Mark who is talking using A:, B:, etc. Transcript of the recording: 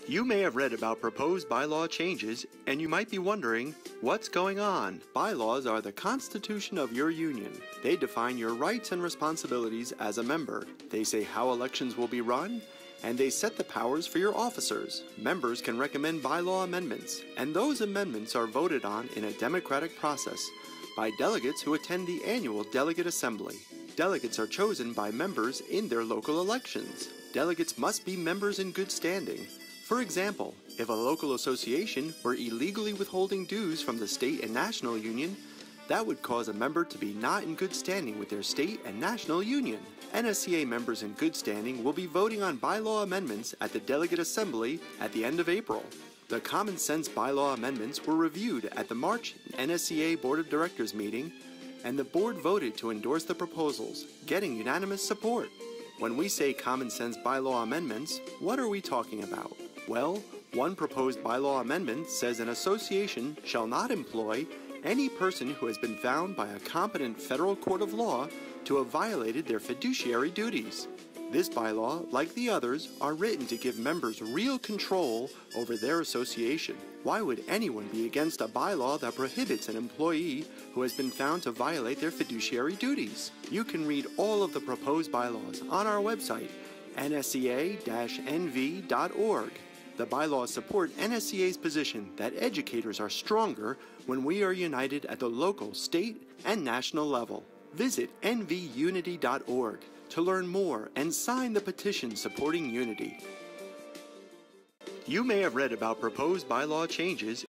A: You may have read about proposed bylaw changes, and you might be wondering, what's going on? Bylaws are the constitution of your union. They define your rights and responsibilities as a member. They say how elections will be run, and they set the powers for your officers. Members can recommend bylaw amendments, and those amendments are voted on in a democratic process by delegates who attend the annual delegate assembly. Delegates are chosen by members in their local elections. Delegates must be members in good standing. For example, if a local association were illegally withholding dues from the state and national union, that would cause a member to be not in good standing with their state and national union. NSCA members in good standing will be voting on bylaw amendments at the delegate assembly at the end of April. The common sense bylaw amendments were reviewed at the March NSCA Board of Directors meeting, and the board voted to endorse the proposals, getting unanimous support. When we say common sense bylaw amendments, what are we talking about? Well, one proposed bylaw amendment says an association shall not employ any person who has been found by a competent federal court of law to have violated their fiduciary duties. This bylaw, like the others, are written to give members real control over their association. Why would anyone be against a bylaw that prohibits an employee who has been found to violate their fiduciary duties? You can read all of the proposed bylaws on our website, nsca-nv.org. The bylaws support NSCA's position that educators are stronger when we are united at the local, state, and national level. Visit nvunity.org to learn more and sign the petition supporting unity. You may have read about proposed bylaw changes,